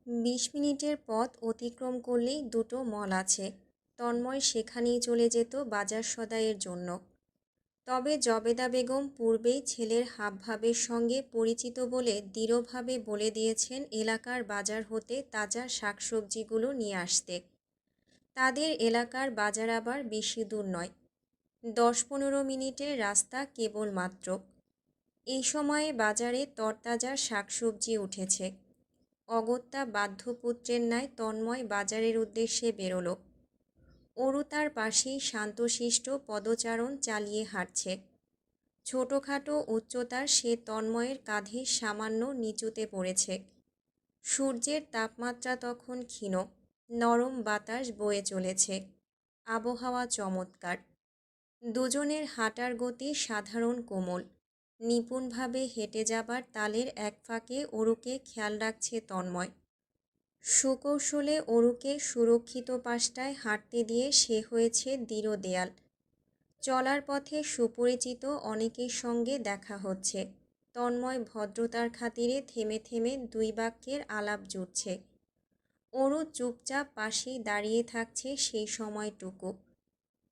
20 মিনিটের পথ অতিক্রম করলেই দুটো মল আছে। তন্ময় সেখানেই চলে যেত বাজার সদাইয়ের জন্য। তবে জবেদা বেগম পূর্বেই ছেলের হাবভাবের সঙ্গে পরিচিত বলে দৃঢ়ভাবে বলে দিয়েছেন এলাকার বাজার হতে তাজা শাকসবজিগুলো নিয়ে আসতে। তাদের এলাকার বাজার আবার বেশি দূর নয়, 10-15 মিনিটের রাস্তা কেবলমাত্র। এই সময়ে বাজারে তরতাজা শাকসবজি উঠেছে। অগত্যা বাধ্যপুত্রের ন্যায় তন্ময় বাজারের উদ্দেশ্যে বেরোলো। অরু তার পাশেই শান্তশিষ্ট পদচারণ চালিয়ে হাঁটছে। ছোটোখাটো উচ্চতার সে তন্ময়ের কাঁধে সামান্য নিচুতে পড়েছে। সূর্যের তাপমাত্রা তখন ক্ষীণ, নরম বাতাস বয়ে চলেছে। আবহাওয়া চমৎকার। দুজনের হাঁটার গতি সাধারণ কোমল। নিপুণভাবে হেঁটে যাবার তালের এক ফাঁকে অরুকে খেয়াল রাখছে তন্ময়। সুকৌশলে অরুকে সুরক্ষিত পাশটায় হাঁটতে দিয়ে সে হয়েছে দৃঢ় দেয়াল। চলার পথে সুপরিচিত অনেকের সঙ্গে দেখা হচ্ছে। তন্ময় ভদ্রতার খাতিরে থেমে থেমে 2 বাক্যের আলাপ জুড়ছে। অরু চুপচাপ পাশেই দাঁড়িয়ে থাকছে সেই সময়টুকু।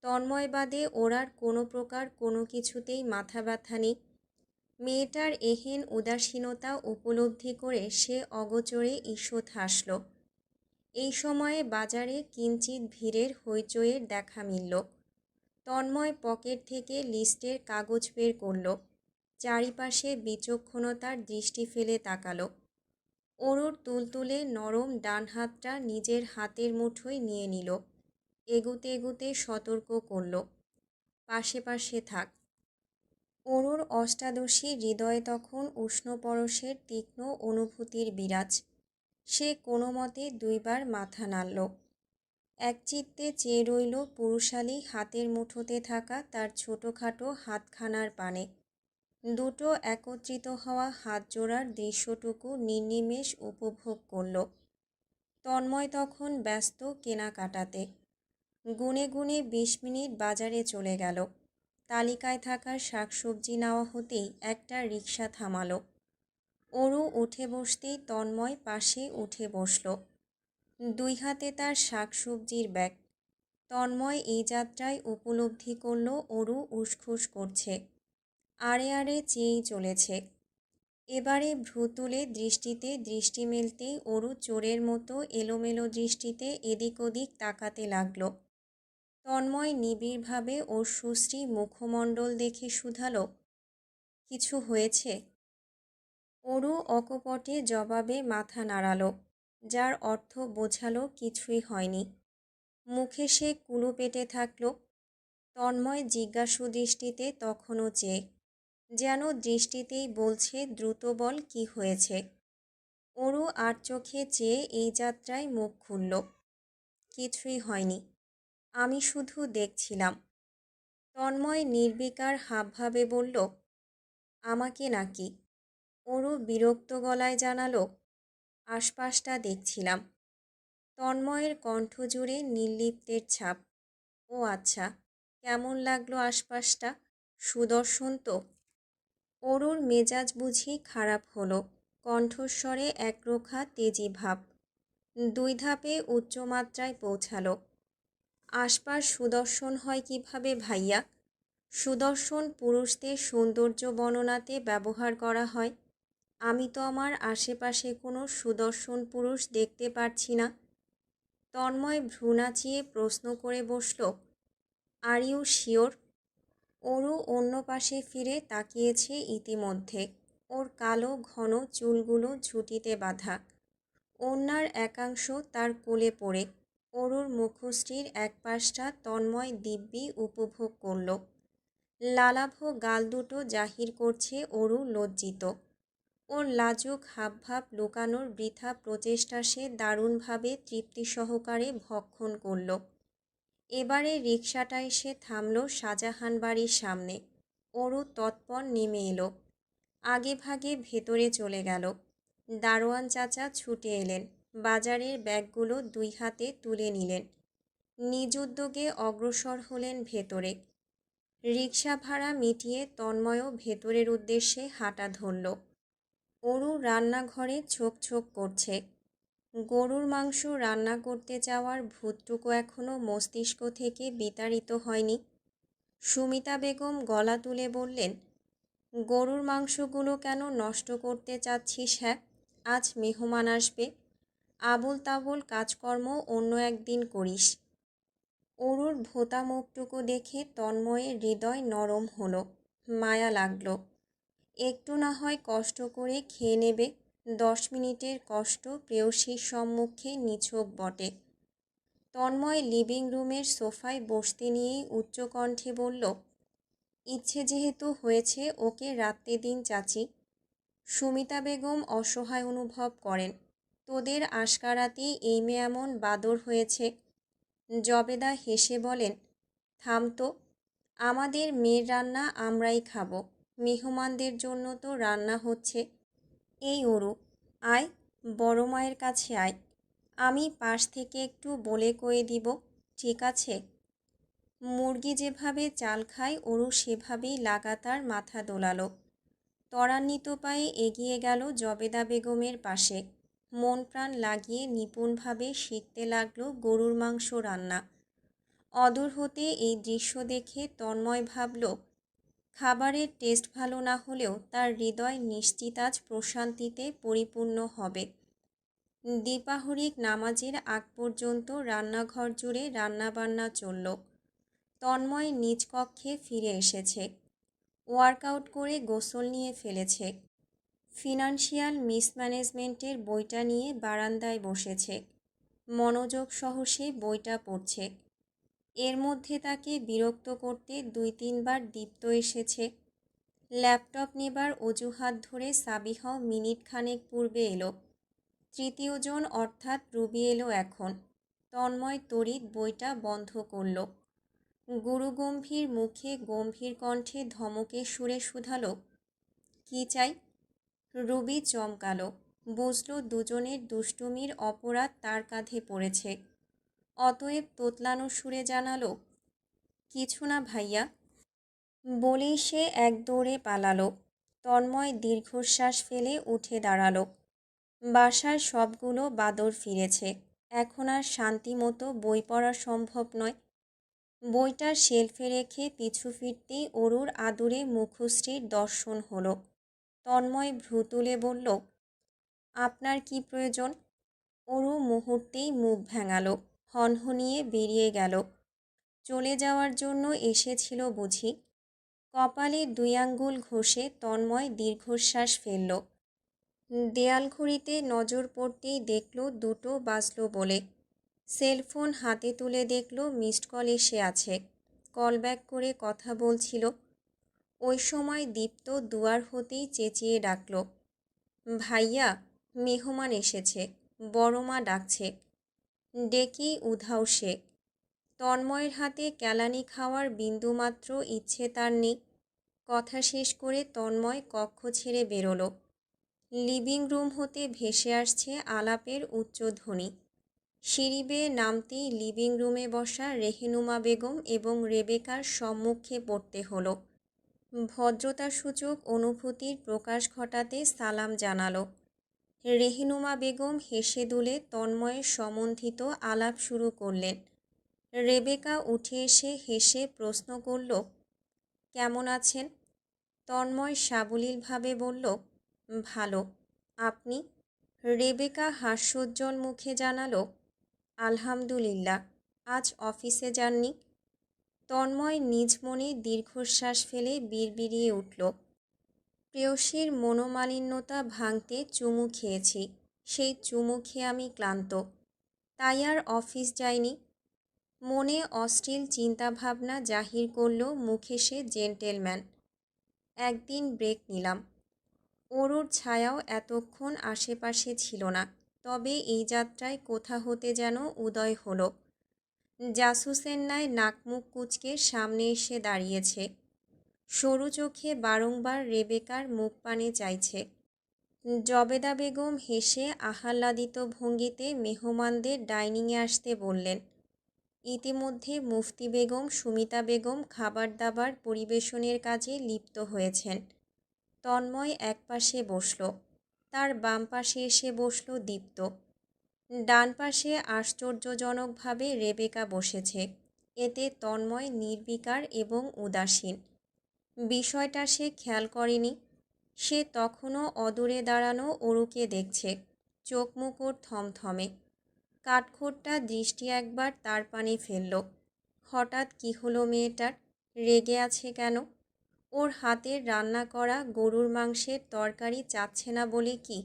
তন্ময় বাদে ওর আর কোনো প্রকার কোনো কিছুতেই মাথা ব্যথা নেই। মেয়েটার এহেন উদাসীনতা উপলব্ধি করে সে অগোচরে ঈষৎ হাসল। এই সময়ে বাজারে কিঞ্চিৎ ভিড়ের হইচইয়ের দেখা মিলল। তন্ময় পকেট থেকে লিস্টের কাগজ বের করল। চারিপাশে বিচক্ষণতার দৃষ্টি ফেলে তাকালো। অরুর তুলতুলে নরম ডান হাতটা নিজের হাতের মুঠোয় নিয়ে নিল। এগুতে এগুতে সতর্ক করল, পাশে পাশে থাক। অরুর অষ্টাদশী হৃদয়ে তখন উষ্ণ পরশের তীক্ষ্ণ অনুভূতির বিরাজ। সে কোনো মতে 2বার মাথা নাড়ল। একচিত্তে চেয়ে রইল পুরুষালী হাতের মুঠোতে থাকা তার ছোটোখাটো হাতখানার পানে। দুটো একত্রিত হওয়া হাত জোড়ার দৃশ্যটুকু নির্নিমেষ উপভোগ করল। তন্ময় তখন ব্যস্ত কেনাকাটাতে। গুনে গুনে 20 মিনিট বাজারে চলে গেল। তালিকায় থাকা শাকসবজি নেওয়া হতেই একটা রিকশা থামালো। অরু উঠে বসতেই তন্ময় পাশে উঠে বসল। 2 হাতে তার শাকসবজির ব্যাগ। তন্ময় এই যাত্রায় উপলব্ধি করল অরু উসখুস করছে। আড়ে আড়ে চেয়েই চলেছে। এবারে ভ্রু তুলে দৃষ্টিতে দৃষ্টি মেলতেই অরু চোরের মতো এলোমেলো দৃষ্টিতে এদিক ওদিক তাকাতে লাগল। তন্ময় নিবিড়ভাবে ওর সুশ্রী মুখমণ্ডল দেখে শুধালো, কিছু হয়েছে? অরু অকপটে জবাবে মাথা নাড়াল, যার অর্থ বোঝালো কিছুই হয়নি। মুখে সে কুলু পেটে থাকল। তন্ময় জিজ্ঞাসু দৃষ্টিতে তখনও চেয়ে, যেন দৃষ্টিতেই বলছে দ্রুত বল কি হয়েছে। অরু আর চোখে চেয়ে এই যাত্রায় মুখ খুলল, কিছুই হয়নি, আমি শুধু দেখছিলাম। তন্ময় নির্বিকার হাবভাবে বলল, আমাকে নাকি? অরু বিরক্ত গলায় জানালো, আশপাশটা দেখছিলাম। তন্ময়ের কণ্ঠ জুড়ে নির্লিপ্তের ছাপ। ও আচ্ছা, কেমন লাগলো আশপাশটা? সুদর্শন তো? অরুর মেজাজ বুঝি খারাপ হলো। কণ্ঠস্বরে একরোখা তেজি ভাব। 2 ধাপে উচ্চমাত্রায় পৌঁছালো। আশপাশ সুদর্শন হয় কিভাবে ভাইয়া? সুদর্শন পুরুষদের সৌন্দর্য বর্ণনাতে ব্যবহার করা হয়। আমি তো আমার আশেপাশে কোনো সুদর্শন পুরুষ দেখতে পারছি না। তন্ময় ভ্রু নাচিয়ে প্রশ্ন করে বসল, আর ইউ শিওর? অরু অন্য পাশে ফিরে তাকিয়েছে ইতিমধ্যে। ওর কালো ঘন চুলগুলো ঝুঁটিতে বাঁধা। ওড়নার একাংশ তার কোলে পড়ে। অরুর মুখশ্রীর একপাশটা তন্ময় দিব্যি উপভোগ করল। লালাভ গাল দুটো জাহির করছে অরু লজ্জিত। ওর লাজুক হাবভাব লুকানোর বৃথা প্রচেষ্টা সে দারুণভাবে তৃপ্তি সহকারে ভক্ষণ করল। এবারে রিকশাটা এসে থামল শাহজাহান বাড়ির সামনে। অরু তৎপর নেমে এলো। আগে ভাগে ভেতরে চলে গেল। দারোয়ান চাচা ছুটে এলেন। বাজারের ব্যাগগুলো 2 হাতে তুলে নিলেন। নিজ উদ্যোগে অগ্রসর হলেন ভেতরে। রিকশা ভাড়া মিটিয়ে তন্ময়ও ভেতরের উদ্দেশ্যে হাঁটা ধরল। অরু রান্নাঘরে ছোক ছোক করছে। গরুর মাংস রান্না করতে যাওয়ার ভূতটুকু এখনো মস্তিষ্ক থেকে বিতাড়িত হয়নি। সুমিতা বেগম গলা তুলে বললেন, গরুর মাংসগুলো কেন নষ্ট করতে চাচ্ছিস? হ্যাঁ, আজ মেহমান আসবে, আবোল তাবোল কাজকর্ম অন্য একদিন করিস। অরুর ভোঁতা মুখটুকু দেখে তন্ময়ের হৃদয় নরম হলো, মায়া লাগলো। একটু না হয় কষ্ট করে খেয়ে নেবে, 10 মিনিটের কষ্ট প্রেয়সীর সম্মুখে নিছক বটে। তন্ময় লিভিং রুমের সোফায় বসতে নিয়েই উচ্চকণ্ঠে বলল, ইচ্ছে যেহেতু হয়েছে ওকে রাত্রে দিন চাচি। সুমিতা বেগম অসহায় অনুভব করেন, তোদের আশকারাতেই এই মেয়ে এমন বাদর হয়েছে। জবেদা হেসে বলেন, থাম তো, আমাদের মেয়ের রান্না আমরাই খাবো, মেহমানদের জন্য তো রান্না হচ্ছে। এই অরু, আয়, বড় মায়ের কাছে আয়, আমি পাশ থেকে একটু বলে কয়ে দিব, ঠিক আছে? মুরগি যেভাবে চাল খায় অরু সেভাবেই লাগাতার মাথা দোলালো। ত্বরান্বিত পায়ে এগিয়ে গেল জবেদা বেগমের পাশে, মন প্রাণ লাগিয়ে নিপুণভাবে শিখতে লাগলো গরুর মাংস রান্না। অদূর হতে এই দৃশ্য দেখে তন্ময় ভাবল, খাবারের টেস্ট ভালো না হলেও তার হৃদয় নিশ্চিত আজ প্রশান্তিতে পরিপূর্ণ হবে। দ্বিপাহরিক নামাজের আগ পর্যন্ত রান্নাঘর জুড়ে রান্নাবান্না চলল। তন্ময় নিজ কক্ষে ফিরে এসেছে, ওয়ার্কআউট করে গোসল নিয়ে ফেলেছে। ফিনান্সিয়াল মিসম্যানেজমেন্টের বইটা নিয়ে বারান্দায় বসেছে, মনোযোগ সহ সে বইটা পড়ছে। এর মধ্যে তাকে বিরক্ত করতে 2-3 বার দীপ্ত এসেছে। ল্যাপটপ নেবার অজুহাত ধরে সাবিহ মিনিট খানেক পূর্বে এলো। তৃতীয়জন অর্থাৎ রুবি এলো এখন। তন্ময় তড়িৎ বইটা বন্ধ করল। গুরুগম্ভীর মুখে গম্ভীর কণ্ঠে ধমকে সুরে শুধালো, কি চাই? রুবি চমকালো, বুঝল দুজনের দুষ্টুমির অপরাধ তার কাঁধে পড়েছে। অতএব তোতলানো সুরে জানালো, কিছু না ভাইয়া। বলেই সে এক দৌড়ে পালালো। তন্ময় দীর্ঘশ্বাস ফেলে উঠে দাঁড়ালো। বাসার সবগুলো বাদর ফিরেছে, এখন আর শান্তি মতো বই পড়া সম্ভব নয়। বইটা শেলফে রেখে পিছু ফিরতেই অরুর আদুরে মুখশ্রীর দর্শন হলো। তন্ময় ভ্রু তুলে বলল, আপনার কি প্রয়োজন? অরু মুহূর্তেই মুখ ভেঙালো, হনহনিয়ে বেরিয়ে গেল। চলে যাওয়ার জন্য এসেছিল বুঝি? কপালে 2 আঙ্গুল ঘষে তন্ময় দীর্ঘশ্বাস ফেলল। দেয়াল ঘড়িতে নজর পড়তেই দেখল 2টো বাজল বলে। সেলফোন হাতে তুলে দেখল মিসড কল এসে আছে, কল ব্যাক করে কথা বলছিল। ওই সময় দীপ্ত দুয়ার হতেই চেঁচিয়ে ডাকল, ভাইয়া, মেহমান এসেছে, বড় মা ডাকছে। ডেকেই উধাও সে। তন্ময়ের হাতে কেলানি খাওয়ার বিন্দুমাত্র ইচ্ছে তার নেই। কথা শেষ করে তন্ময় কক্ষ ছেড়ে বেরোলো। লিভিং রুম হতে ভেসে আসছে আলাপের উচ্চধ্বনি। সিঁড়ি বেয়ে নামতেই লিভিং রুমে বসা রেহেনুমা বেগম এবং রেবেকার সম্মুখে পড়তে হলো। ভদ্রতাসূচক অনুভূতির প্রকাশ ঘটাতে সালাম জানালো। রেহেনুমা বেগম হেসে দুলে তন্ময়ের সম্বন্ধিত আলাপ শুরু করলেন। রেবেকা উঠে এসে হেসে প্রশ্ন করল, কেমন আছেন? তন্ময় সাবলীলভাবে বলল, ভালো, আপনি? রেবেকা হাস্যোজ্জ্বল মুখে জানালো, আলহামদুলিল্লাহ, আজ অফিসে যাননি? তন্ময় নিজ মনে দীর্ঘশ্বাস ফেলে বিড়বিড়িয়ে উঠল, প্রেয়সীর মনোমালিন্যতা ভাঙতে চুমু খেয়েছি, সেই চুমু খেয়ে আমি ক্লান্ত, তাই আর অফিস যাইনি। মনে অশ্লীল চিন্তাভাবনা জাহির করল মুখে সে জেন্টেলম্যান। একদিন ব্রেক নিলাম। অরুর ছায়াও এতক্ষণ আশেপাশে ছিল না, তবে এই যাত্রায় কোথা হতে যেন উদয় হলো। জাসুসের ন্যায় নাকমুখ কুঁচকে সামনে এসে দাঁড়িয়েছে। সরু চোখে বারংবার রেবেকার মুখ পানে চাইছে। জবেদা বেগম হেসে আহ্লাদিত ভঙ্গিতে মেহমানদের ডাইনিংয়ে আসতে বললেন। ইতিমধ্যে মুফতি বেগম, সুমিতা বেগম খাবার দাবার পরিবেশনের কাজে লিপ্ত হয়েছেন। তন্ময় একপাশে বসল, তার বাম পাশে এসে বসল দীপ্ত। ডান পাশে আশ্চর্যজনকভাবে রেবেকা বসেছে। এতে তন্ময় নির্বিকার এবং উদাসীন। বিষয়টা সে খেয়াল করেনি। সে তখনও অদূরে দাঁড়ানো অরুকে দেখছে, চোখ মুখ ওর থমথমে। কাঠখোট্টা দৃষ্টি একবার তার পানে ফেলল। হঠাৎ কী হলো মেয়েটার? রেগে আছে কেন? ওর হাতের রান্না করা গরুর মাংসের তরকারি চাচ্ছে না বলে কি?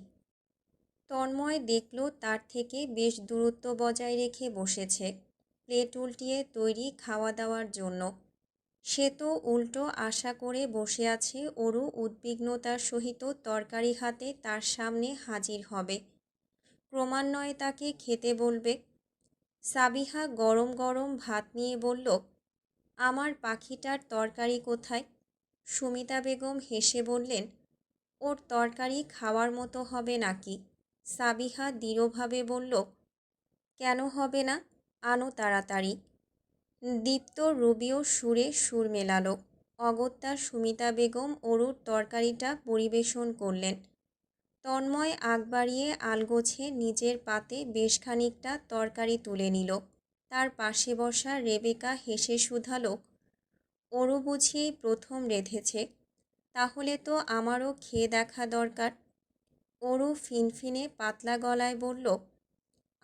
তন্ময় দেখল তার থেকে বেশ দূরত্ব বজায় রেখে বসেছে, প্লেট উল্টিয়ে তৈরি খাওয়া দাওয়ার জন্য। সে তো উল্টো আশা করে বসে আছে অরু উদ্বিগ্নতার সহিত তরকারি হাতে তার সামনে হাজির হবে, ক্রমান্বয়ে তাকে খেতে বলবে। সাবিহা গরম গরম ভাত নিয়ে বলল, আমার পাখিটার তরকারি কোথায়? সুমিতা বেগম হেসে বললেন, ওর তরকারি খাওয়ার মতো হবে নাকি? সাবিহা দৃঢ়ভাবে বলল, কেন হবে না? আনো তাড়াতাড়ি। দীপ্ত রবিও সুরে সুর মেলালো। অগত্যা সুমিতা বেগম অরুর তরকারিটা পরিবেশন করলেন। তন্ময় আগ বাড়িয়ে আলগোছে নিজের পাতে বেশ খানিকটা তরকারি তুলে নিল। তার পাশে বসা রেবেকা হেসে শুধালো, অরু বুঝিয়েই প্রথম রেঁধেছে, তাহলে তো আমারও খেয়ে দেখা দরকার। অরু ফিনফিনে পাতলা গলায় বলল,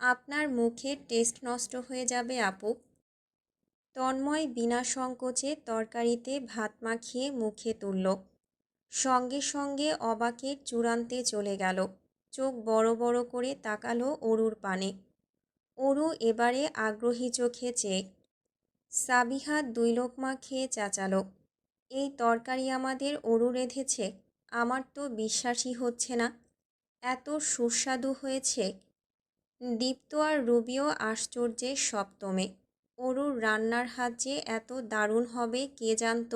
আপনার মুখের টেস্ট নষ্ট হয়ে যাবে আপু। তন্ময় বিনা সংকোচে তরকারিতে ভাত মাখিয়ে মুখে তুলল। সঙ্গে সঙ্গে অবাকের চূড়ান্তে চলে গেল। চোখ বড় বড় করে তাকালো অরুর পানে। অরু এবারে আগ্রহী চোখে চেয়ে। সাবিহা 2 লোকমা খেয়ে চেঁচালো, এই তরকারি আমাদের অরু রেঁধেছে? আমার তো বিশ্বাসই হচ্ছে না, এত সুস্বাদু হয়েছে। দীপ্ত আর রবিও আশ্চর্যের সপ্তমে। অরুর রান্নার হাত যে এত দারুণ হবে কে জানত।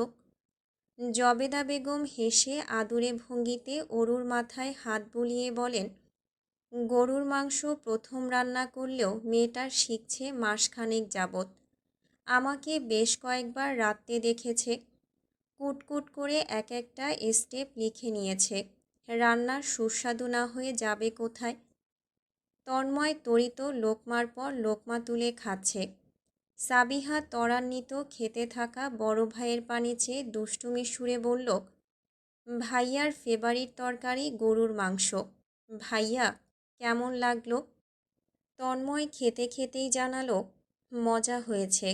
জবেদা বেগম হেসে আদুরে ভঙ্গিতে অরুর মাথায় হাত বুলিয়ে বলেন, গরুর মাংস প্রথম রান্না করলেও মেয়েটার শিখছে মাসখানেক যাবৎ। আমাকে বেশ কয়েকবার রাঁধতে দেখেছে। কুটকুট করে এক একটা স্টেপ লিখে নিয়েছে। রান্নার সুস্বাদু না হয়ে যাবে কোথায়? তন্ময় তরিত লোকমার পর লোকমা তুলে খাচ্ছে। সাবিহা ত্বরান্বিত খেতে থাকা বড় ভাইয়ের পানে চেয়ে দুষ্টুমি সুরে বলল, ভাইয়ার ফেভারিট তরকারি গরুর মাংস। ভাইয়া, কেমন লাগলো? তন্ময় খেতে খেতেই জানালো, মজা হয়েছে।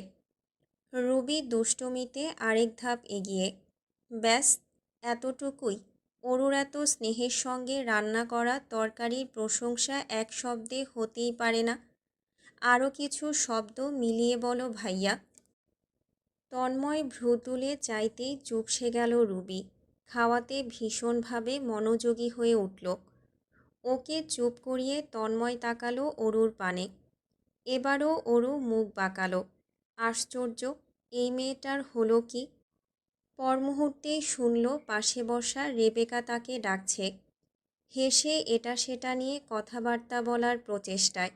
রুবি দুষ্টমিতে আরেক ধাপ এগিয়ে, ব্যাস এতটুকুই? অরুর এত স্নেহের সঙ্গে রান্না করা তরকারির প্রশংসা এক শব্দে হতেই পারে না। আরও কিছু শব্দ মিলিয়ে বলো ভাইয়া। তন্ময় ভ্রু তুলে চাইতেই চুপসে গেল রুবি। খাওয়াতে ভীষণভাবে মনোযোগী হয়ে উঠল। ওকে চুপ করিয়ে তন্ময় তাকালো অরুর পানে। এবারও অরু মুখ বাঁকালো। আশ্চর্য, এই মেয়েটার হলো কি? পর মুহূর্তেই শুনল পাশে বসা রেবেকা তাকে ডাকছে। হেসে এটা সেটা নিয়ে কথাবার্তা বলার প্রচেষ্টায়।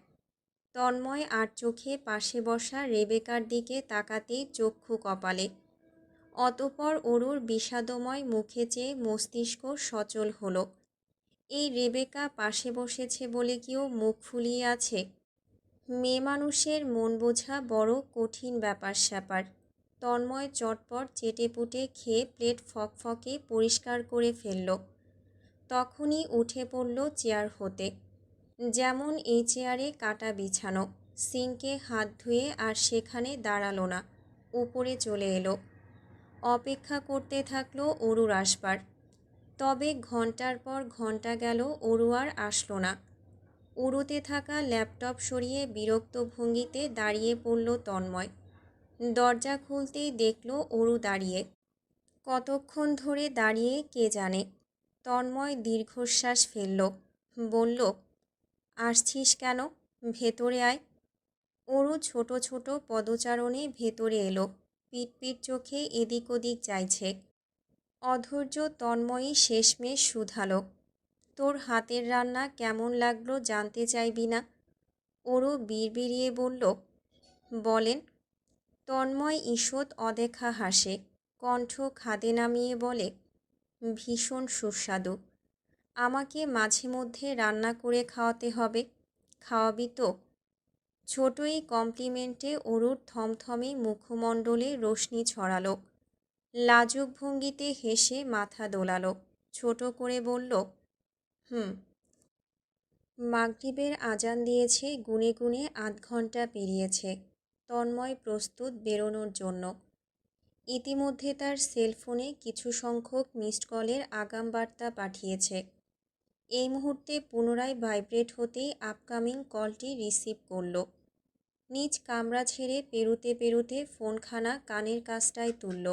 তন্ময় আর চোখে পাশে বসা রেবেকার দিকে তাকাতেই চক্ষু কপালে। অতঃপর অরুর বিষাদময় মুখে চেয়ে মস্তিষ্ক সচল হলো। এই রেবেকা পাশে বসেছে বলে কি ও মুখ ফুলিয়ে আছে? মেয়ে মানুষের মন বোঝা বড় কঠিন ব্যাপার স্যাপার। তন্ময় চটপট চেটেপুটে খেয়ে প্লেট ফকফকে পরিষ্কার করে ফেলল। তখনই উঠে পড়ল চেয়ার হতে। যেমন এই চেয়ারে কাটা বিছানো। সিঙ্কে হাত ধুয়ে আর সেখানে দাঁড়ালো না, উপরে চলে এলো। অপেক্ষা করতে থাকলো অরুর আসবার। তবে ঘন্টার পর ঘন্টা গেল, অরু আর আসলো না। উড়োতে থাকা ল্যাপটপ সরিয়ে বিরক্ত ভঙ্গিতে দাঁড়িয়ে পড়ল তন্ময়। দরজা খুলতেই দেখল অরু দাঁড়িয়ে। কতক্ষণ ধরে দাঁড়িয়ে কে জানে। তন্ময় দীর্ঘশ্বাস ফেলল। বলল, আসছিস কেন? ভেতরে আয়। অরু ছোট ছোট পদচারণে ভেতরে এলো। পিটপিট চোখে এদিক ওদিক চাইছে। অধৈর্য তন্ময়ী শেষমেশ শুধালো, তোর হাতের রান্না কেমন লাগলো জানতে চাইবি না? ওরও বিড়বিড়িয়ে বলল, বলেন। তন্ময় ঈষৎ অদেখা হাসে, কণ্ঠ খাদে নামিয়ে বলে, ভীষণ সুস্বাদু। আমাকে মাঝে মধ্যে রান্না করে খাওয়াতে হবে। খাওয়াবি তো? ছোট এই কমপ্লিমেন্টে অরুর থমথমে মুখমণ্ডলে রোশনি ছড়ালো। লাজুক ভঙ্গিতে হেসে মাথা দোলালো। ছোট করে বলল, হুম। মাগরিবের আজান দিয়েছে, গুনে গুনে ৮ ঘন্টা পেরিয়েছে। তন্ময় প্রস্তুত বেরোনোর জন্য। ইতিমধ্যে তার সেলফোনে কিছু সংখ্যক মিসড কলের আগাম বার্তা পাঠিয়েছে। এই মুহূর্তে পুনরায় ভাইব্রেট হতেই আপকামিং কলটি রিসিভ করল। নিজ কামরা ছেড়ে পেরুতে পেরুতে ফোনখানা কানের কাছটায় তুলল।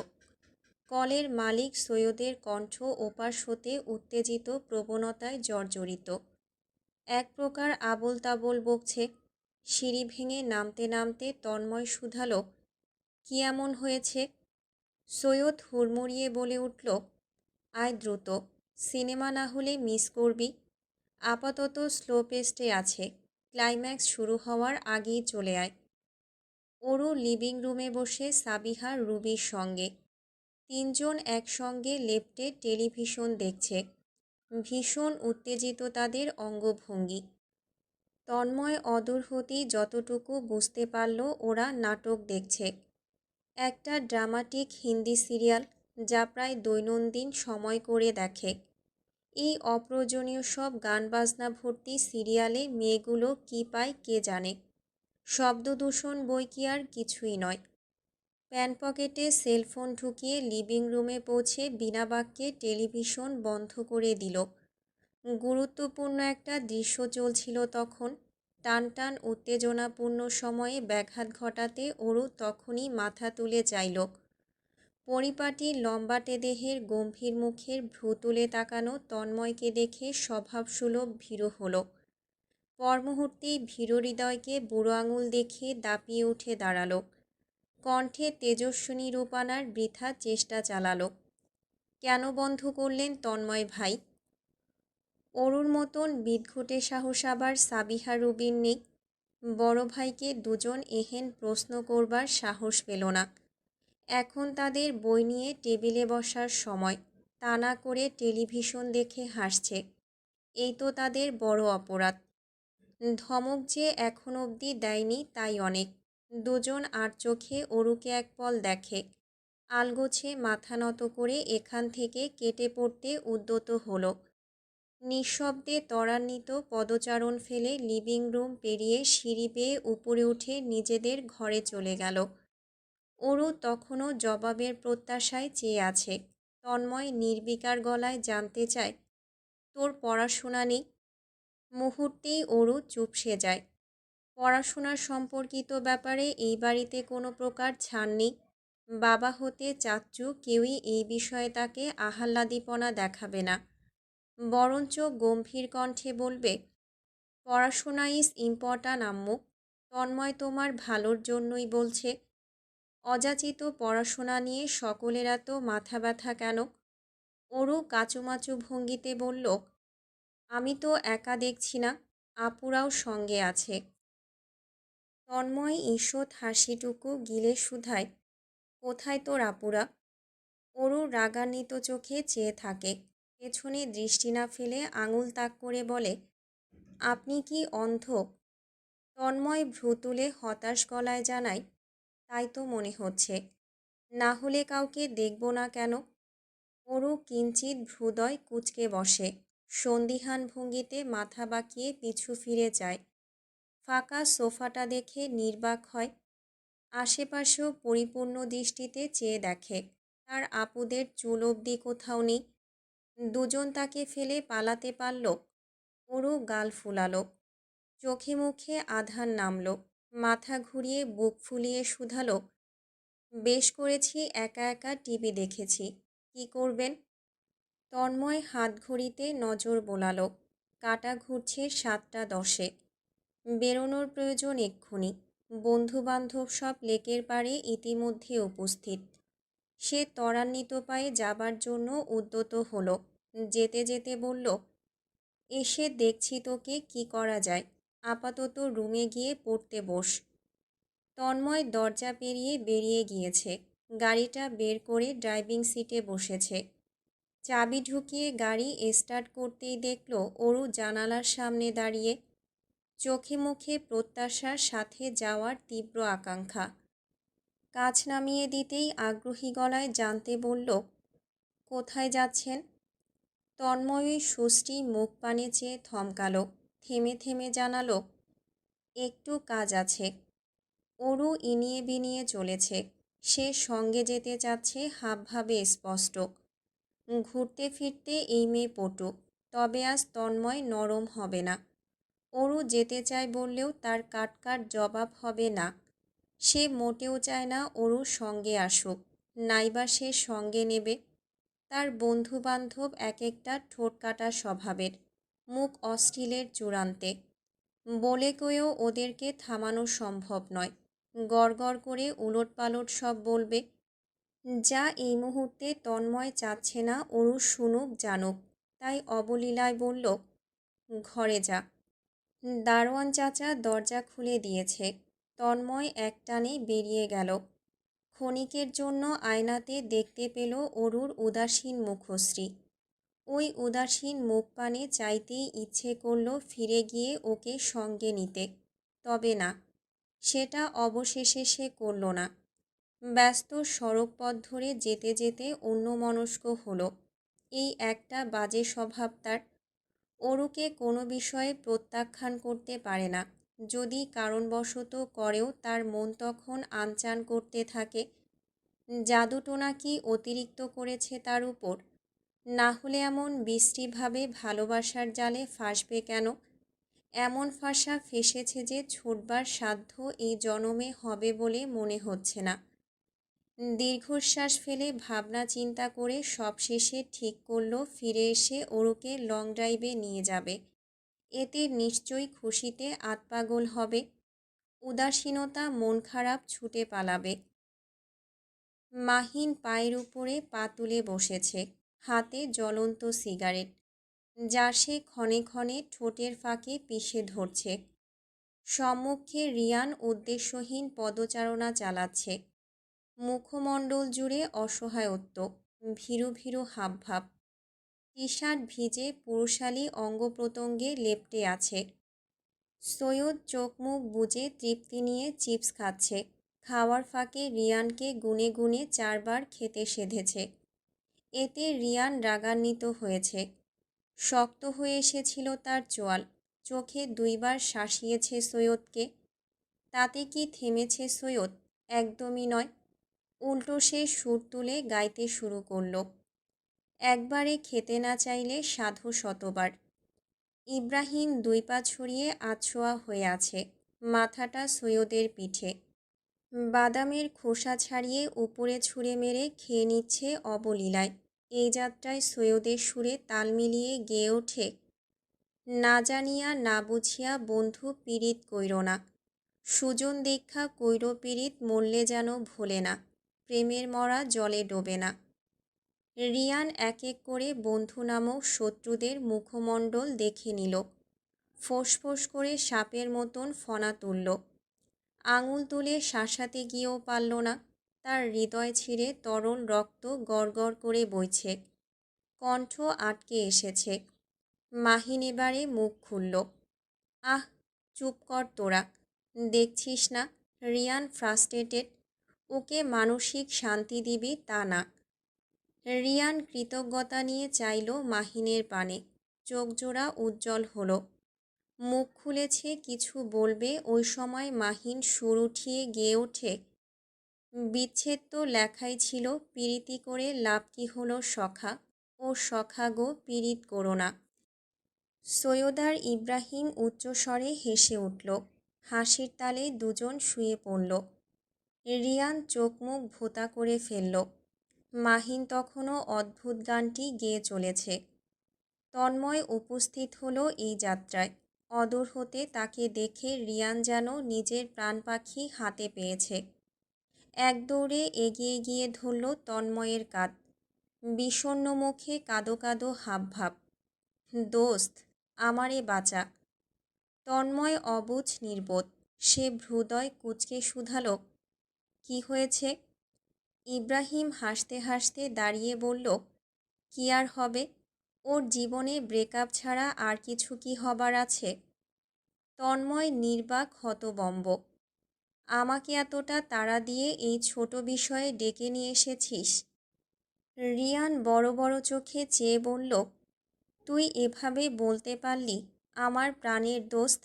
কলের মালিক সৈয়দের কণ্ঠ ওপাশ হতে উত্তেজিত প্রবণতায় জর্জরিত। এক প্রকার আবোল তাবোল বকছে। সিঁড়ি ভেঙে নামতে নামতে তন্ময় শুধালো, কি এমন হয়েছে? সৈয়দ হুড়মুড়িয়ে বলে উঠল, আয় দ্রুত, সিনেমা না হলে মিস করবি। আপাতত স্লো পেস্টে আছে, ক্লাইম্যাক্স শুরু হওয়ার আগেই চলে আয়। ওরু লিভিং রুমে বসে সাবিহা রুবির সঙ্গে। তিনজন একসঙ্গে লেপ্টে টেলিভিশন দেখছে। ভীষণ উত্তেজিত তাদের অঙ্গভঙ্গি। তন্ময় অদূর হতেই যতটুকু বুঝতে পারল ওরা নাটক দেখছে। একটা ড্রামাটিক হিন্দি সিরিয়াল, যা প্রায় দৈনন্দিন সময় করে দেখে। এই অপ্রয়োজনীয় সব গান বাজনা ভর্তি সিরিয়ালে মেয়েগুলো কী পায় কে জানে। শব্দদূষণ বই কি আর কিছুই নয়। প্যান পকেটে সেলফোন ঢুকিয়ে লিভিং রুমে পৌঁছে বিনা বাক্যে টেলিভিশন বন্ধ করে দিল। গুরুত্বপূর্ণ একটা দৃশ্য চলছিল তখন। টান টান উত্তেজনাপূর্ণ সময়ে ব্যাঘাত ঘটাতে ওরু তখনই মাথা তুলে চাইল। পরিপাটি লম্বাটে দেহের গম্ভীর মুখের ভ্রু তুলে তাকানো তন্ময়কে দেখে স্বভাবসুলভ ভীরু হলো। পরমুহূর্তেই ভীরু হৃদয়কে বুড়ো আঙুল দেখিয়ে দাপিয়ে উঠে দাঁড়ালো। কণ্ঠে তেজস্বিনী রূপানার বৃথা চেষ্টা চালালো। কেন বন্ধ করলেন তন্ময় ভাই? অরুর মতন বিদঘুটে সাহস আবার সাবিহা রুবির নেই। বড় ভাইকে দুজন এহেন প্রশ্ন করবার সাহস পেল না। এখন তাদের বই নিয়ে টেবিলে বসার সময়, তা না করে টেলিভিশন দেখে হাসছে। এই তো তাদের বড় অপরাধ। ধমক যে এখন অবধি দেয়নি তাই অনেক। দুজন আর চোখে অরুকে একপল দেখে। আলগোছে মাথা নত করে এখান থেকে কেটে পড়তে উদ্যত হলো। নিঃশব্দে ত্বরান্বিত পদচারণ ফেলে লিভিং রুম পেরিয়ে সিঁড়ি বেয়ে উপরে উঠে নিজেদের ঘরে চলে গেল। অরু তখনও জবাবের প্রত্যাশায় চেয়ে আছে। তন্ময় নির্বিকার গলায় জানতে চায়, তোর পড়াশোনা নেই? মুহূর্তেই অরু চুপসে যায়। পড়াশোনার সম্পর্কিত ব্যাপারে এই বাড়িতে কোনো প্রকার ছাড় নেই। বাবা হতে চাচ্চু কেউই এই বিষয়ে তাকে আহ্লাদীপনা দেখাবে না। বরঞ্চ গম্ভীর কণ্ঠে বলবে, পড়াশোনা ইজ ইম্পর্ট্যান্ট আম্মু। তন্ময় তোমার ভালোর জন্যই বলছে। অযাচিত পড়াশোনা নিয়ে সকলের এত মাথা ব্যথা কেন? অরু কাচুমাচু ভঙ্গিতে বলল, আমি তো একা দেখছি না, আপুরাও সঙ্গে আছে। তন্ময় ঈষৎ হাসিটুকু গিলে শুধায়, কোথায় তোর আপুরা? অরু রাগান্বিত চোখে চেয়ে থাকে। পেছনে দৃষ্টি না ফেলে আঙুল তাক করে বলে, আপনি কি অন্ধ? তন্ময় ভ্রু তুলে হতাশ গলায় জানায়, তাই তো মনে হচ্ছে, না হলে কাউকে দেখব না কেন? অরু কিঞ্চিৎ ভ্রুদয় কুঁচকে বসে। সন্দিহান ভঙ্গিতে মাথা বাঁকিয়ে পিছু ফিরে যায়। ফাঁকা সোফাটা দেখে নির্বাক হয়। আশেপাশেও পরিপূর্ণ দৃষ্টিতে চেয়ে দেখে। তার আপুদের চুল অবধি কোথাও নেই। দুজন তাকে ফেলে পালাতে পারল। অরু গাল ফুলালো। চোখে মুখে আধার নামল। মাথা ঘুরিয়ে বুক ফুলিয়ে শুধালো, বেশ করেছি, একা একা টিভি দেখেছি। কি করবেন? তন্ময় হাত ঘড়িতে নজর বোলালো। কাঁটা ঘুরছে 7টা 10-এ। বেরোনোর প্রয়োজন এক্ষুনি। বন্ধুবান্ধব সব লেকের পাড়ে ইতিমধ্যে উপস্থিত। সে ত্বরান্বিত পায়ে যাবার জন্য উদ্যত হলো। যেতে যেতে বলল, এসে দেখছি তোকে কি করা যায়। আপাতত রুমে গিয়ে পড়তে বস। তন্ময় দরজা পেরিয়ে বেরিয়ে গিয়েছে। গাড়িটা বের করে ড্রাইভিং সিটে বসেছে। চাবি ঢুকিয়ে গাড়ি স্টার্ট করতেই দেখল অরু জানালার সামনে দাঁড়িয়ে। চোখে মুখে প্রত্যাশার সাথে যাওয়ার তীব্র আকাঙ্ক্ষা। কাজ নামিয়ে দিতেই আগ্রহী গলায় জানতে বলল, কোথায় যাচ্ছেন? তন্ময়ী সুষ্টি মুখ পানে চেয়ে থমকালো, থেমে থেমে জানালো, একটু কাজ আছে। অরু ইনিয়ে বিনিয়ে চলেছে। সে সঙ্গে যেতে চাচ্ছে, হাবভাবে স্পষ্ট। ঘুরতে ফিরতে এই মেয়ে পটু, তবে আজ তন্ময় নরম হবে না। অরু যেতে চায় বললেও তার কাট জবাব হবে না। সে মোটেও চায় না অরু সঙ্গে আসুক, নাইবা সে সঙ্গে নেবে। তার বন্ধু বান্ধব এক একটা ঠোঁটকাটা স্বভাবের, মুখ অশ্লীলের চূড়ান্তে। বলে কয়েও ওদেরকে থামানো সম্ভব নয়। গড়গড় করে উলটপালট সব বলবে, যা এই মুহূর্তে তন্ময় চাচ্ছে না অরু শুনুক জানুক। তাই অবলীলায় বলল, ঘরে যা। দারোয়ান চাচা দরজা খুলে দিয়েছে। তন্ময় একটানে বেরিয়ে গেল। ক্ষণিকের জন্য আয়নাতে দেখতে পেল অরুর উদাসীন মুখশ্রী। ওই উদাসীন মুখ পানে চাইতেই ইচ্ছে করল ফিরে গিয়ে ওকে সঙ্গে নিতে। তবে না, সেটা অবশেষে সে করল না। ব্যস্ত সড়ক পথ ধরে যেতে যেতে অন্যমনস্ক হলো। এই একটা বাজে স্বভাব তার। অরুকে কোনো বিষয়ে প্রত্যাখ্যান করতে পারে না। যদি কারণবশত করেও তার মন তখন আনচান করতে থাকে। জাদুটোনা কি অতিরিক্ত করেছে তার উপর? না হলে এমন বিশ্রীভাবে ভালোবাসার জালে ফাঁসবে কেন? এমন ফাঁসা ফেসেছে যে ছুটবার সাধ্য এই জনমে হবে বলে মনে হচ্ছে না। দীর্ঘশ্বাস ফেলে ভাবনা চিন্তা করে সবশেষে ঠিক করল ফিরে এসে অরুকে লং ড্রাইভে নিয়ে যাবে। এতে নিশ্চয়ই খুশিতে আতপাগল হবে। উদাসীনতা মন খারাপ ছুটে পালাবে। মাহিন পায়ের উপরে পা তুলে বসেছে, হাতে জ্বলন্ত সিগারেট, যা সে ক্ষণে ক্ষণে ঠোঁটের ফাঁকে পিষে ধরছে। সম্মুখে রিয়ান উদ্দেশ্যহীন পদচারণা চালাচ্ছে। মুখমণ্ডল জুড়ে অসহায়ত্ব, ভীরু ভীরু হাবভাব। টি শার্ট ভিজে পুরুষালী অঙ্গপ্রত্যঙ্গে লেপ্টে আছে। সৈয়দ চোখ মুখ বুজে তৃপ্তি নিয়ে চিপস খাচ্ছে। খাওয়ার ফাঁকে রিয়ানকে গুনে গুনে 4 বার খেতে সেধেছে। এতে রিয়ান রাগান্বিত হয়েছে। শক্ত হয়ে এসেছিল তার চোয়াল। চোখে 2 বার শাসিয়েছে সৈয়দকে। তাতে কি থেমেছে সৈয়দ? একদমই নয়। উল্টো সে সুর তুলে গাইতে শুরু করল। একবারে খেতে না চাইলে সাধু শতবার। ইব্রাহিম 2 পা ছড়িয়ে আছোয়া হয়ে আছে, মাথাটা সৈয়দের পিঠে। বাদামের খোসা ছাড়িয়ে উপরে ছুঁড়ে মেরে খেয়ে নিচ্ছে অবলীলায়। এই যাত্রায় সৈয়দের সুরে তাল মিলিয়ে গেয়ে ওঠে, না জানিয়া না বুঝিয়া বন্ধু পীড়িত কইর না, সুজন দীক্ষা কইর পীড়িত মরলে যেন ভোলে না, প্রেমের মরা জলে ডোবে না। রিয়ান এক এক করে বন্ধু নামক শত্রুদের মুখমণ্ডল দেখে নিল। ফোঁস করে সাপের মতন ফনা তুলল। আঙুল তুলে শাসাতে গিয়েও পারল না। তার হৃদয় ছিঁড়ে তরল রক্ত গড়গড় করে বইছে। কণ্ঠ আটকে এসেছে। মাহিন এবারে মুখ খুলল। আহ, চুপ কর তোরা। দেখছিস না রিয়ান ফ্রাস্ট্রেটেড। ওকে মানসিক শান্তি দিবি তা না। রিয়ান কৃতজ্ঞতা নিয়ে চাইল মাহিনের পানে। চোখজোড়া উজ্জ্বল হলো। মুখ খুলেছে কিছু বলবে, ওই সময় মাহিন সুর উঠিয়ে গেয়ে ওঠে, বিচ্ছেদ তো লেখাই ছিল, পীড়িতি করে লাভ কি হলো সখা, ও সখা গো পীড়িত করো না। সৈয়দার ইব্রাহিম উচ্চস্বরে হেসে উঠল। হাসির তালে দুজন শুয়ে পড়ল। রিয়ান চোখ মুখ ভোঁতা করে ফেলল। মাহিন তখনও অদ্ভুত গানটি গেয়ে চলেছে। তন্ময় উপস্থিত হলো এই যাত্রায়। অদূর হতে তাকে দেখে রিয়ান যেন নিজের প্রাণ পাখি হাতে পেয়েছে। এক দৌড়ে এগিয়ে গিয়ে ধরল তন্ময়ের কাঁধ। বিষণ্ণ মুখে কাদো কাদো হাবভাব। দোস্ত, আমারে বাঁচা। তন্ময় অবুঝ নির্বোধ। সে হৃদয় কুঁচকে শুধালো, কি হয়েছে? ইব্রাহিম হাসতে হাসতে দাঁড়িয়ে বলল, কি আর হবে? ওর জীবনে ব্রেকআপ ছাড়া আর কিছু কি হবার আছে? তন্ময় নির্বাক হতবম্ব। আমাকে এতটা তাড়া দিয়ে এই ছোট বিষয়ে ডেকে নিয়ে এসেছিস? রিয়ান বড় বড় চোখে চেয়ে বলল, তুই এভাবে বলতে পারলি আমার প্রাণের দোস্ত?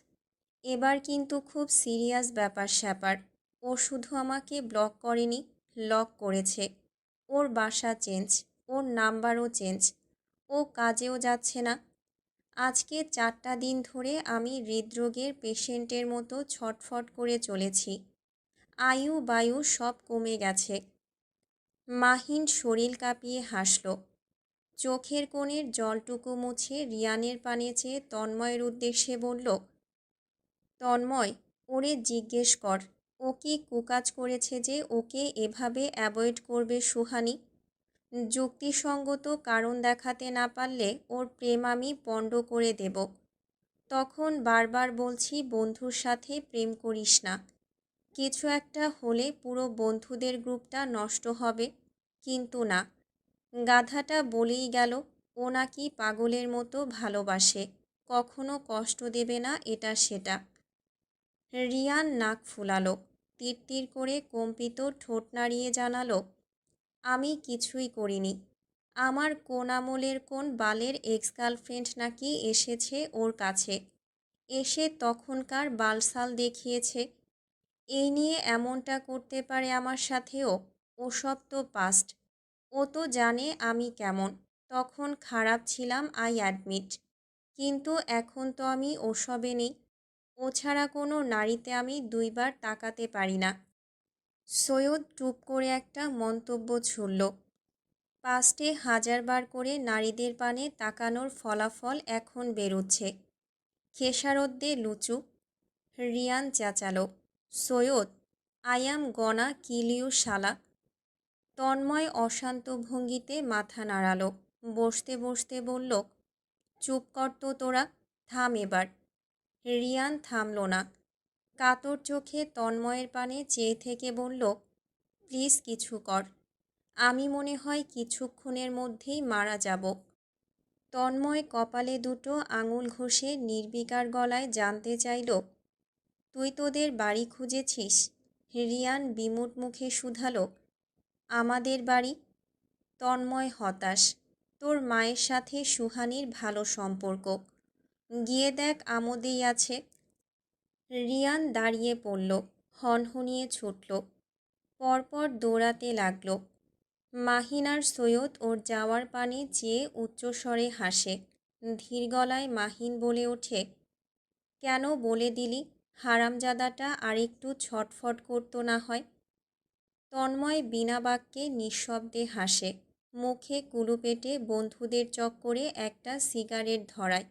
এবার কিন্তু খুব সিরিয়াস ব্যাপার স্যাপার। ও শুধু আমাকে ব্লক করেনি, লক করেছে। ওর বাসা চেঞ্জ, ওর নাম্বারও চেঞ্জ। ও কাজেও যাচ্ছে না। আজকে 4টা দিন ধরে আমি হৃদরোগের পেশেন্টের মতো ছটফট করে চলেছি। আয়ু বায়ু সব কমে গেছে। মাহিন শরীর কাঁপিয়ে হাসল। চোখের কোণের জলটুকু মুছে রিয়ানের পানে চেয়ে তন্ময়ের উদ্দেশ্যে বলল, তন্ময়, ওরে জিজ্ঞেস কর ও কি কুকাজ করেছে যে ওকে এভাবে অ্যাভয়েড করবে সুহানি? যুক্তিসঙ্গত কারণ দেখাতে না পারলে ওর প্রেম আমি পণ্ড করে দেব। তখন বারবার বলছি বন্ধুর সাথে প্রেম করিস না। কিছু একটা হলে পুরো বন্ধুদের গ্রুপটা নষ্ট হবে। কিন্তু না, গাধাটা বলেই গেল ও নাকি পাগলের মতো ভালোবাসে, কখনো কষ্ট দেবে না এটা সেটা। রিয়ান নাক ফুলালো, তিরতির করে কম্পিত ঠোঁট নাড়িয়ে জানালো, আমি কিছুই করিনি। আমার কোন আমলের কোন বালের এক্স গার্লফ্রেন্ড নাকি এসেছে ওর কাছে, এসে তখনকার বালসাল দেখিয়েছে। এই নিয়ে এমনটা করতে পারে আমার সাথেও? ওসব তো পাস্ট। ও তো জানে আমি কেমন। তখন খারাপ ছিলাম, আই অ্যাডমিট। কিন্তু এখন তো আমি ওসবে নেই। ও ছাড়া কোনো নারীতে আমি 2বার তাকাতে পারি না। সৈয়দ টুপ করে একটা মন্তব্য ছুড়ল, পাস্টে 1000বার করে নারীদের পানে তাকানোর ফলাফল এখন বেরোচ্ছে। খেসারদ্দে লুচু। রিয়ান চেঁচালো, Syed, I am gonna kill you শালা। তন্ময় অশান্ত ভঙ্গিতে মাথা নাড়ালো। বসতে বসতে বলল, চুপ কর তো তোরা, থাম এবার। রিয়ান থামল না। কাতর চোখে তন্ময়ের পানে চেয়ে থেকে বলল, প্লিজ কিছু কর। আমি মনে হয় কিছুক্ষণের মধ্যেই মারা যাব। তন্ময় কপালে দুটো আঙুল ঘষে নির্বিকার গলায় জানতে চাইল, তুই তোদের বাড়ি খুঁজেছিস? রিয়ান বিমূঢ় মুখে শুধালো, আমাদের বাড়ি? তন্ময় হতাশ। তোর মায়ের সাথে সুহানির ভালো সম্পর্ক, গিয়ে দেখ আমোদেই আছে। রিয়ান দাঁড়িয়ে পড়ল, হনহনিয়ে ছুটল। পরপর দৌড়াতে লাগল। মাহিন আর সৈয়দ ওর যাওয়ার পানে চেয়ে উচ্চস্বরে হাসে। ধীর গলায় মাহিন বলে ওঠে, কেন বলে দিলি? হারামজাদাটা আরেকটু ছটফট করতো না হয়। তন্ময় বিনা বাক্যে নিঃশব্দে হাসে। মুখে কুলুপেটে বন্ধুদের চক্করে একটা সিগারেট ধরায়।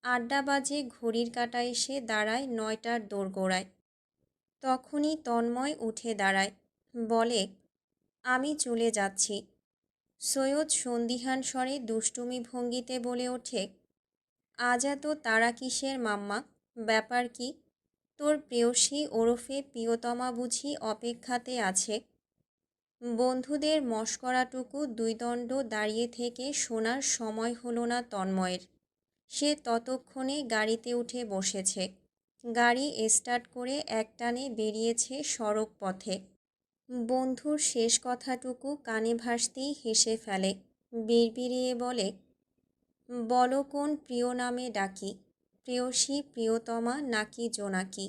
আড্ডা বাজে ঘড়ির কাঁটা এসে দাঁড়ায় 9টার দোরগোড়ায়। তখনই তন্ময় উঠে দাঁড়ায়, বলে, আমি চলে যাচ্ছি। সৈয়দ সন্দিহান স্বরে দুষ্টুমি ভঙ্গিতে বলে ওঠে, আজ এত তারা কিসের মাম্মা? ব্যাপার কি? তোর প্রেয়সী ওরফে প্রিয়তমা বুঝি অপেক্ষাতে আছে? বন্ধুদের মশকরাটুকু দুইদণ্ড দাঁড়িয়ে থেকে শোনার সময় হলো না তন্ময়ের। সে ততক্ষণে গাড়িতে উঠে বসেছে। গাড়ি স্টার্ট করে একটানে বেরিয়েছে সড়ক পথে। বন্ধুর শেষ কথাটুকু কানে ভাসতেই হেসে ফেলে। বিড়বিড়িয়ে বলে, বলো কোন প্রিয় নামে ডাকি? প্রেয়সী, প্রিয়তমা নাকি জোনাকি?